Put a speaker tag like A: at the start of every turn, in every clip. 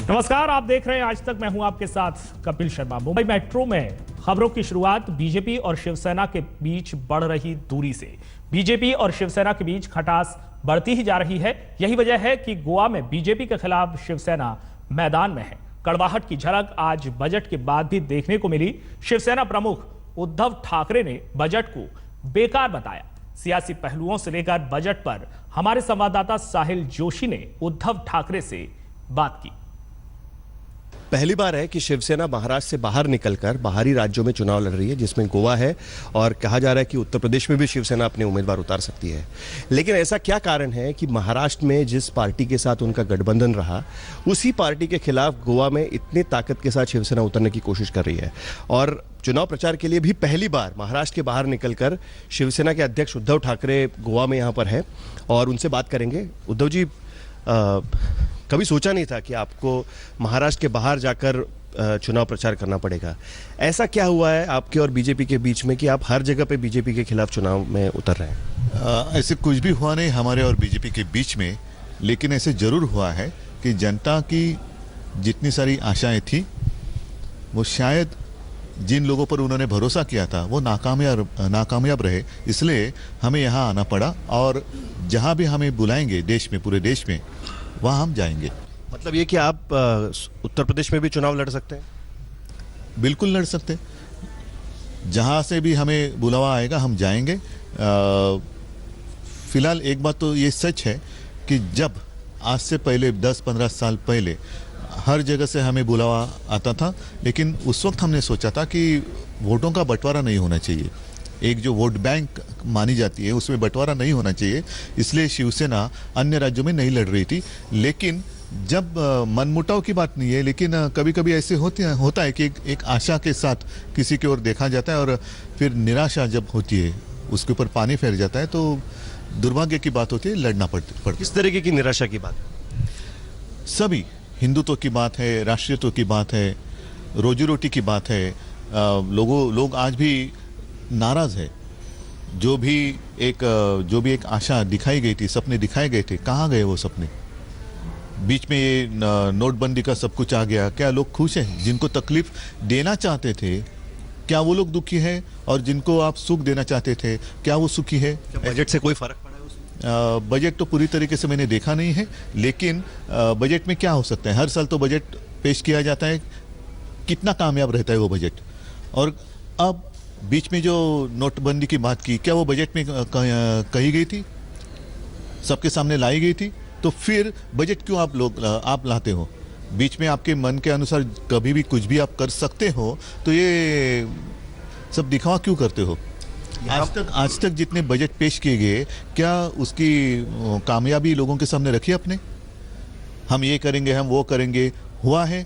A: नमस्कार, आप देख रहे हैं आज तक। मैं हूं आपके साथ कपिल शर्मा। मुंबई मेट्रो में खबरों की शुरुआत बीजेपी और शिवसेना के बीच बढ़ रही दूरी से। बीजेपी और शिवसेना के बीच खटास बढ़ती ही जा रही है। यही वजह है कि गोवा में बीजेपी के खिलाफ शिवसेना मैदान में है। कड़वाहट की झलक आज बजट के बाद भी देखने को मिली। शिवसेना प्रमुख उद्धव ठाकरे ने बजट को बेकार बताया। सियासी पहलुओं से लेकर बजट पर हमारे संवाददाता साहिल जोशी ने उद्धव ठाकरे से बात की।
B: पहली बार है कि शिवसेना महाराष्ट्र से बाहर निकलकर बाहरी राज्यों में चुनाव लड़ रही है, जिसमें गोवा है, और कहा जा रहा है कि उत्तर प्रदेश में भी शिवसेना अपने उम्मीदवार उतार सकती है। लेकिन ऐसा क्या कारण है कि महाराष्ट्र में जिस पार्टी के साथ उनका गठबंधन रहा, उसी पार्टी के खिलाफ गोवा में इतनी ताकत के साथ शिवसेना उतरने की कोशिश कर रही है। और चुनाव प्रचार के लिए भी पहली बार महाराष्ट्र के बाहर निकलकर शिवसेना के अध्यक्ष उद्धव ठाकरे गोवा में यहाँ पर है और उनसे बात करेंगे। उद्धव जी, कभी सोचा नहीं था कि आपको महाराष्ट्र के बाहर जाकर चुनाव प्रचार करना पड़ेगा। ऐसा क्या हुआ है आपके और बीजेपी के बीच में कि आप हर जगह पे बीजेपी के खिलाफ चुनाव में उतर रहे हैं?
C: ऐसे कुछ भी हुआ नहीं हमारे और बीजेपी के बीच में, लेकिन ऐसे जरूर हुआ है कि जनता की जितनी सारी आशाएं थी वो शायद जिन लोगों पर उन्होंने भरोसा किया था वो नाकामयाब रहे। इसलिए हमें यहाँ आना पड़ा और जहाँ भी हमें बुलाएंगे देश में, पूरे देश में, वहाँ हम जाएंगे।
B: मतलब ये कि आप उत्तर प्रदेश में भी चुनाव लड़ सकते हैं?
C: बिल्कुल लड़ सकते, जहाँ से भी हमें बुलावा आएगा हम जाएंगे। फिलहाल एक बात तो ये सच है कि जब आज से पहले 10-15 साल पहले हर जगह से हमें बुलावा आता था, लेकिन उस वक्त हमने सोचा था कि वोटों का बंटवारा नहीं होना चाहिए। एक जो वोट बैंक मानी जाती है उसमें बंटवारा नहीं होना चाहिए, इसलिए शिवसेना अन्य राज्यों में नहीं लड़ रही थी। लेकिन जब मनमुटाव की बात नहीं है, लेकिन कभी कभी ऐसे होता है कि एक आशा के साथ किसी की ओर देखा जाता है और फिर निराशा जब होती है उसके ऊपर पानी फेर जाता है, तो दुर्भाग्य की बात होती है, लड़ना पड़ती।
B: किस तरीके की निराशा की बात?
C: सभी हिंदुत्व की बात है, राष्ट्रीयत्व की बात है, रोजी रोटी की बात है। लोग आज भी नाराज है। जो भी एक आशा दिखाई गई थी, सपने दिखाए गए थे, कहाँ गए वो सपने? बीच में ये नोटबंदी का सब कुछ आ गया। क्या लोग खुश हैं? जिनको तकलीफ देना चाहते थे क्या वो लोग दुखी है? और जिनको आप सुख देना चाहते थे क्या वो सुखी है?
B: बजट से कोई फर्क पड़ा है उसमें?
C: बजट तो पूरी तरीके से मैंने देखा नहीं है, लेकिन बजट में क्या हो सकता है? हर साल तो बजट पेश किया जाता है, कितना कामयाब रहता है वो बजट? और अब बीच में जो नोटबंदी की बात की, क्या वो बजट में कही गई थी, सबके सामने लाई गई थी? तो फिर बजट क्यों आप लाते हो? बीच में आपके मन के अनुसार कभी भी कुछ भी आप कर सकते हो, तो ये सब दिखावा क्यों करते हो? आज तक जितने बजट पेश किए गए, क्या उसकी कामयाबी लोगों के सामने रखी अपने? हम ये करेंगे, हम वो करेंगे, हुआ है?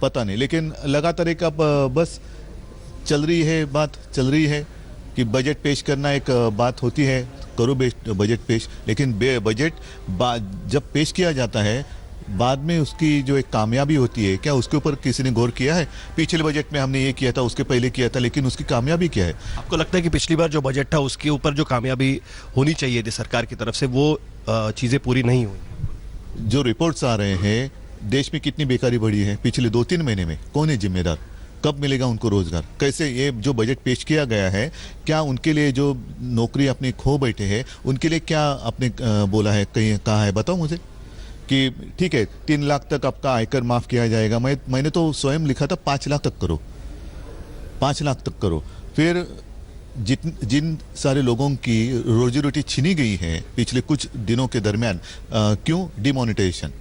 C: पता नहीं। लेकिन लगातार एक अब बस चल रही है कि बजट पेश करना एक बात होती है, करो बजट पेश, लेकिन बजट जब पेश किया जाता है बाद में उसकी जो एक कामयाबी होती है, क्या उसके ऊपर किसी ने गौर किया है? पिछले बजट में हमने ये किया था, उसके पहले किया था, लेकिन उसकी कामयाबी क्या है?
B: आपको लगता है कि पिछली बार जो बजट था उसके ऊपर जो कामयाबी होनी चाहिए थी सरकार की तरफ से, वो चीज़ें पूरी नहीं हुई?
C: जो रिपोर्ट्स आ रहे हैं, देश में कितनी बेकारी बढ़ी है पिछले 2-3 महीने में, कौन है जिम्मेदार? कब मिलेगा उनको रोजगार? कैसे ये जो बजट पेश किया गया है, क्या उनके लिए जो नौकरी अपनी खो बैठे हैं उनके लिए क्या आपने बोला है, कहीं कहा है? बताओ मुझे कि ठीक है 3 लाख तक आपका आयकर माफ किया जाएगा। मैंने तो स्वयं लिखा था 5 लाख तक करो, 5 लाख तक करो। फिर जिन सारे लोगों की रोजी रोटी छीनी गई है पिछले कुछ दिनों के दरमियान, क्यों? डिमोनेटाइजेशन।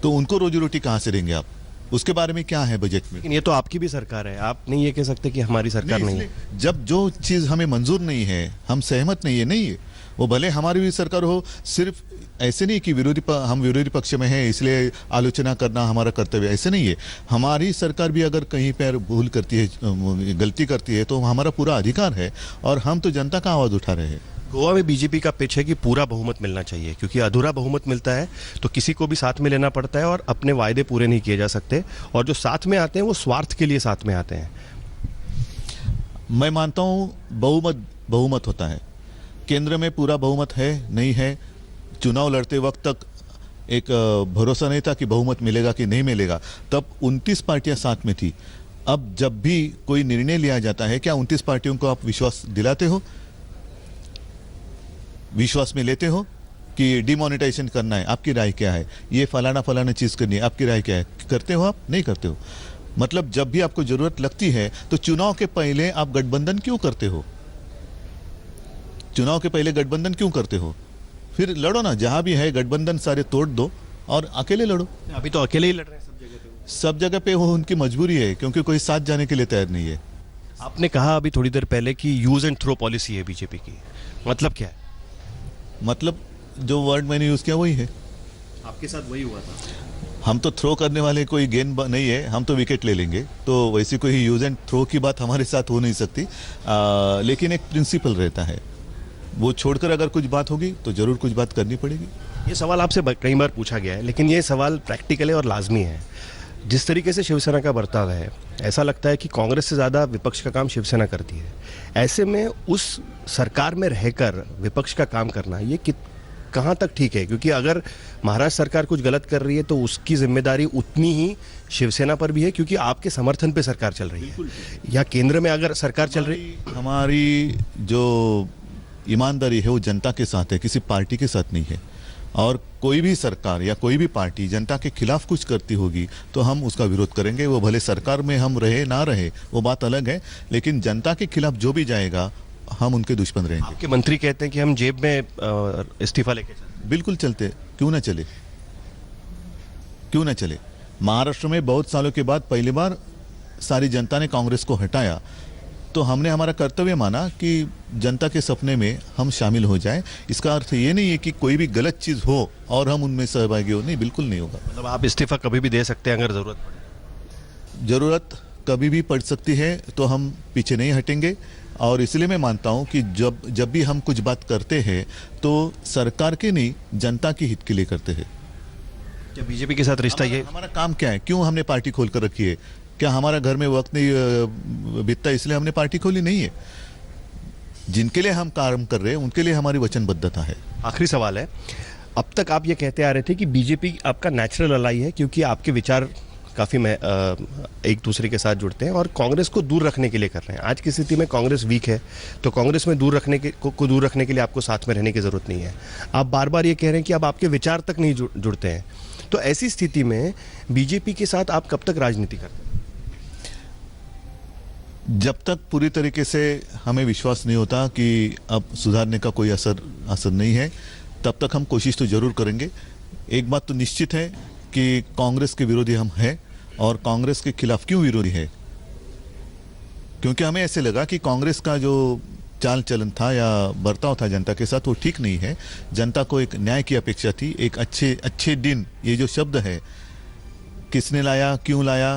C: तो उनको रोजी रोटी कहाँ से देंगे आप? उसके बारे में क्या है बजट में?
B: लेकिन ये तो आपकी भी सरकार है, आप नहीं ये कह सकते कि हमारी सरकार नहीं है।
C: जब जो चीज़ हमें मंजूर नहीं है, हम सहमत नहीं है, वो भले हमारी भी सरकार हो, सिर्फ ऐसे नहीं कि हम विरोधी पक्ष में हैं इसलिए आलोचना करना हमारा कर्तव्य, ऐसे नहीं है। हमारी सरकार भी अगर कहीं पर भूल करती है, गलती करती है, तो हमारा पूरा अधिकार है और हम तो जनता का आवाज़ उठा रहे हैं।
B: गोवा में बीजेपी का पिच है कि पूरा बहुमत मिलना चाहिए, क्योंकि अधूरा बहुमत मिलता है तो किसी को भी साथ में लेना पड़ता है और अपने वायदे पूरे नहीं किए जा सकते, और जो साथ में आते हैं वो स्वार्थ के लिए साथ में आते हैं।
C: मैं मानता हूँ बहुमत होता है। केंद्र में पूरा बहुमत है नहीं है, चुनाव लड़ते वक्त तक एक भरोसा नहीं था कि बहुमत मिलेगा कि नहीं मिलेगा, तब 29 पार्टियां साथ में थी। अब जब भी कोई निर्णय लिया जाता है, क्या 29 पार्टियों को आप विश्वास दिलाते हो, विश्वास में लेते हो कि डिमोनेटाइजेशन करना है, आपकी राय क्या है, ये फलाना चीज करनी है, आपकी राय क्या है, करते हो आप? नहीं करते हो। मतलब जब भी आपको जरूरत लगती है तो चुनाव के पहले आप गठबंधन क्यों करते हो? चुनाव के पहले गठबंधन क्यों करते हो? फिर लड़ो ना, जहां भी है गठबंधन सारे तोड़ दो और अकेले लड़ो।
B: अभी तो अकेले ही लड़ रहे हैं
C: सब जगह पे, वो उनकी मजबूरी है, क्योंकि कोई साथ जाने के लिए तैयार नहीं है।
B: आपने कहा अभी थोड़ी देर पहले कि यूज एंड थ्रो पॉलिसी है बीजेपी की, मतलब क्या है?
C: मतलब जो वर्ड मैंने यूज किया वही है।
B: आपके साथ वही हुआ था?
C: हम तो थ्रो करने वाले कोई गेंद नहीं है, हम तो विकेट ले लेंगे, तो वैसी कोई यूज एंड थ्रो की बात हमारे साथ हो नहीं सकती। लेकिन एक प्रिंसिपल रहता है, वो छोड़कर अगर कुछ बात होगी तो जरूर कुछ बात करनी पड़ेगी।
B: ये सवाल आपसे कई बार पूछा गया है, लेकिन ये सवाल प्रैक्टिकल है और लाजमी है। जिस तरीके से शिवसेना का बर्ताव है, ऐसा लगता है कि कांग्रेस से ज़्यादा विपक्ष का काम शिवसेना करती है। ऐसे में उस सरकार में रहकर विपक्ष का काम करना ये कहाँ तक ठीक है? क्योंकि अगर महाराष्ट्र सरकार कुछ गलत कर रही है तो उसकी जिम्मेदारी उतनी ही शिवसेना पर भी है, क्योंकि आपके समर्थन पे सरकार चल रही है। या केंद्र में अगर सरकार चल रही,
C: हमारी जो ईमानदारी है वो जनता के साथ है, किसी पार्टी के साथ नहीं है। और कोई भी सरकार या कोई भी पार्टी जनता के खिलाफ कुछ करती होगी तो हम उसका विरोध करेंगे। वो भले सरकार में हम रहे ना रहे, वो बात अलग है, लेकिन जनता के खिलाफ जो भी जाएगा हम उनके दुश्मन रहेंगे।
B: आपके मंत्री कहते हैं कि हम जेब में इस्तीफा लेके चलते।
C: बिल्कुल चलते, क्यों ना चले, क्यों ना चले। महाराष्ट्र में बहुत सालों के बाद पहली बार सारी जनता ने कांग्रेस को हटाया, तो हमने हमारा कर्तव्य माना कि जनता के सपने में हम शामिल हो जाएं। इसका अर्थ ये नहीं है कि कोई भी गलत चीज हो और हम उनमें सहभागी हो, नहीं, बिल्कुल नहीं होगा।
B: मतलब आप इस्तीफा कभी भी दे सकते हैं अगर जरूरत पड़े?
C: जरूरत कभी भी पड़ सकती है, तो हम पीछे नहीं हटेंगे। और इसलिए मैं मानता हूं कि जब भी हम कुछ बात करते हैं तो सरकार के नहीं, जनता के हित के लिए करते हैं।
B: क्या बीजेपी के साथ रिश्ता ये?
C: हमारा काम क्या है? क्यों हमने पार्टी खोल कर रखी है? क्या हमारा घर में वक्त नहीं बीतता इसलिए हमने पार्टी खोली? नहीं है। जिनके लिए हम काम कर रहे हैं उनके लिए हमारी वचनबद्धता है।
B: आखिरी सवाल है, अब तक आप ये कहते आ रहे थे कि बीजेपी आपका नेचुरल अलाई है, क्योंकि आपके विचार काफ़ी एक दूसरे के साथ जुड़ते हैं और कांग्रेस को दूर रखने के लिए कर रहे हैं। आज की स्थिति में कांग्रेस वीक है, तो कांग्रेस में दूर रखने के लिए आपको साथ में रहने की ज़रूरत नहीं है। आप बार बार ये कह रहे हैं कि अब आपके विचार तक नहीं जुड़ते हैं, तो ऐसी स्थिति में बीजेपी के साथ आप कब तक राजनीति करते हैं?
C: जब तक पूरी तरीके से हमें विश्वास नहीं होता कि अब सुधारने का कोई असर नहीं है, तब तक हम कोशिश तो जरूर करेंगे। एक बात तो निश्चित है कि कांग्रेस के विरोधी हम हैं, और कांग्रेस के खिलाफ क्यों विरोधी है? क्योंकि हमें ऐसे लगा कि कांग्रेस का जो चाल चलन था या बर्ताव था जनता के साथ, वो ठीक नहीं है। जनता को एक न्याय की अपेक्षा थी, एक अच्छे दिन, ये जो शब्द है, किसने लाया, क्यों लाया,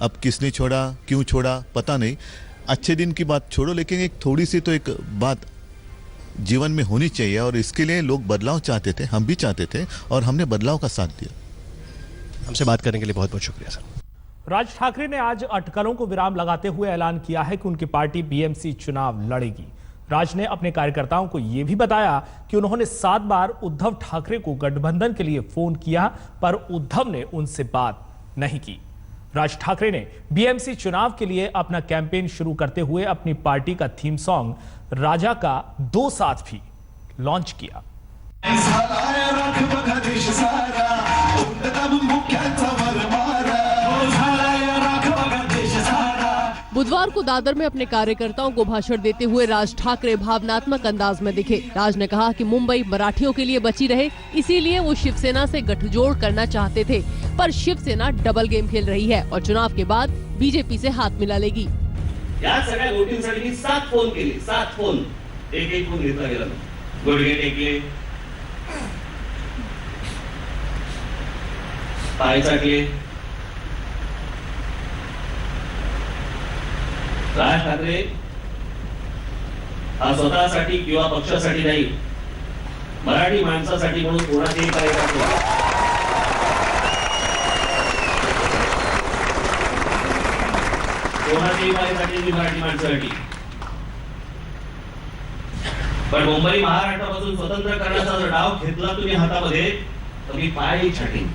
C: अब किसने छोड़ा, क्यों छोड़ा, पता नहीं। अच्छे दिन की बात छोड़ो, लेकिन एक थोड़ी सी तो एक बात जीवन में होनी चाहिए, और इसके लिए लोग बदलाव चाहते थे, हम भी चाहते थे, और हमने बदलाव का साथ दिया।
B: हमसे बात करने के लिए बहुत बहुत शुक्रिया सर।
A: राज ठाकरे ने आज अटकलों को विराम लगाते हुए ऐलान किया है कि उनकी पार्टी बीएमसी चुनाव लड़ेगी। राज ने अपने कार्यकर्ताओं को यह भी बताया कि उन्होंने 7 बार उद्धव ठाकरे को गठबंधन के लिए फोन किया, पर उद्धव ने उनसे बात नहीं की। राज ठाकरे ने बीएमसी चुनाव के लिए अपना कैंपेन शुरू करते हुए अपनी पार्टी का थीम सॉन्ग राजा का 2 साथ भी लॉन्च किया।
D: बुधवार को दादर में अपने कार्यकर्ताओं को भाषण देते हुए राज ठाकरे भावनात्मक अंदाज में दिखे। राज ने कहा कि मुंबई मराठियों के लिए बची रहे, इसीलिए वो शिवसेना से गठजोड़ करना चाहते थे, पर शिवसेना डबल गेम खेल रही है और चुनाव के बाद बीजेपी से हाथ मिला लेगी।
E: या सगळ्या गोष्टींसाठी मी 7 फोन केले, 7 फोन, एक फोन घेतला गेला, गुडघे टेकले, पाय चाटले। राज ठाकरे हा स्वतःसाठी किंवा पक्षासाठी नाही, मराठी माणसासाठी म्हणून कोणाचेही कार्य करतो। कोणाचेही कार्यासाठी मराठी माणसासाठी। पण मुंबई महाराष्ट्रापासून स्वतंत्र करण्याचा जो डाव घेतला तुम्ही हातामध्ये, कभी पाए छठी।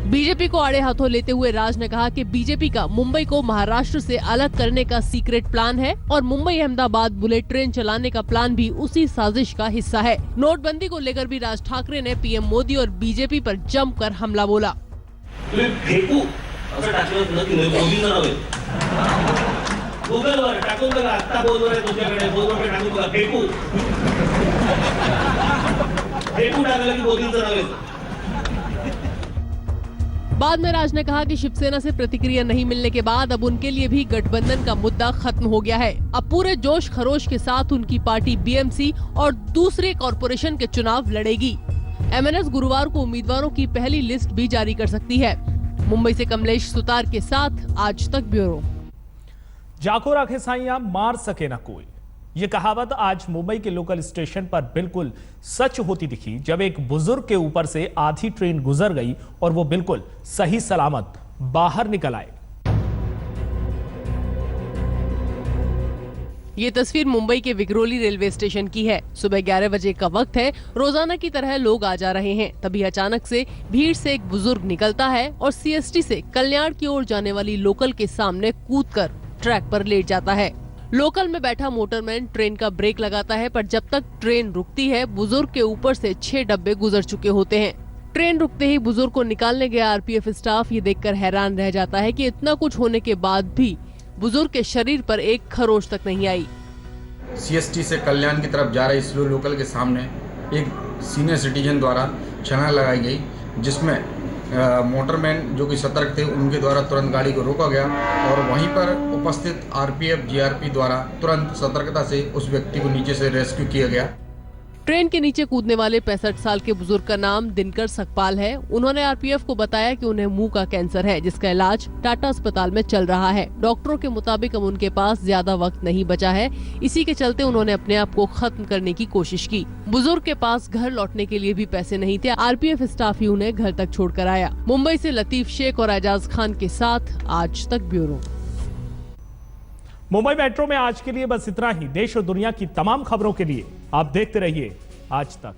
D: बीजेपी को आड़े हाथों लेते हुए राज ने कहा कि बीजेपी का मुंबई को महाराष्ट्र से अलग करने का सीक्रेट प्लान है और मुंबई अहमदाबाद बुलेट ट्रेन चलाने का प्लान भी उसी साजिश का हिस्सा है। नोटबंदी को लेकर भी राज ठाकरे ने पीएम मोदी और बीजेपी पर जमकर हमला बोला।
E: तुम्ही फेकू असं टाकलं नक्की मोदीचं नाव आहे गुगलवर टाकून बघा, आत्ता बोलवर आहे तुमच्याकडे, बोलवर टाकून बघा, फेकू फेकू टाकलं की मोदीचं नाव आहे।
D: बाद में राज ने कहा कि शिवसेना से प्रतिक्रिया नहीं मिलने के बाद अब उनके लिए भी गठबंधन का मुद्दा खत्म हो गया है। अब पूरे जोश खरोश के साथ उनकी पार्टी बीएमसी और दूसरे कॉरपोरेशन के चुनाव लड़ेगी। एमएनएस गुरुवार को उम्मीदवारों की पहली लिस्ट भी जारी कर सकती है। मुंबई से कमलेश सुतार के साथ आज तक ब्यूरो।
A: जाको राखे साइया मार सके ना कोई, ये कहावत आज मुंबई के लोकल स्टेशन पर बिल्कुल सच होती दिखी जब एक बुजुर्ग के ऊपर से आधी ट्रेन गुजर गई और वो बिल्कुल सही सलामत बाहर निकल आए।
D: ये तस्वीर मुंबई के विक्रोली रेलवे स्टेशन की है। सुबह 11 बजे का वक्त है। रोजाना की तरह लोग आ जा रहे हैं। तभी अचानक से भीड़ से एक बुजुर्ग निकलता है और सीएसटी से कल्याण की ओर जाने वाली लोकल के सामने कूदकर ट्रैक पर लेट जाता है। लोकल में बैठा मोटरमैन ट्रेन का ब्रेक लगाता है, पर जब तक ट्रेन रुकती है बुजुर्ग के ऊपर से 6 डब्बे गुजर चुके होते हैं। ट्रेन रुकते ही बुजुर्ग को निकालने गया आरपीएफ स्टाफ ये देखकर हैरान रह जाता है कि इतना कुछ होने के बाद भी बुजुर्ग के शरीर पर एक खरोच तक नहीं आई।
F: सीएसटी से कल्याण की तरफ जा रही स्लो लोकल के सामने एक सीनियर सिटीजन द्वारा छलांग लगाई गई, जिसमें मोटरमैन जो कि सतर्क थे उनके द्वारा तुरंत गाड़ी को रोका गया और वहीं पर उपस्थित आरपीएफ जीआरपी द्वारा तुरंत सतर्कता से उस व्यक्ति को नीचे से रेस्क्यू किया गया।
D: ट्रेन के नीचे कूदने वाले 65 साल के बुजुर्ग का नाम दिनकर सकपाल है। उन्होंने आरपीएफ को बताया कि उन्हें मुंह का कैंसर है, जिसका इलाज टाटा अस्पताल में चल रहा है। डॉक्टरों के मुताबिक अब उनके पास ज्यादा वक्त नहीं बचा है। इसी के चलते उन्होंने अपने आप को खत्म करने की कोशिश की। बुजुर्ग के पास घर लौटने के लिए भी पैसे नहीं थे। आरपीएफ स्टाफ ही उन्हें घर तक छोड़कर आया। मुंबई से लतीफ शेख और एजाज खान के साथ आज तक ब्यूरो।
A: मुंबई मेट्रो में आज के लिए बस इतना ही। देश और दुनिया की तमाम खबरों के लिए आप देखते रहिए आज तक।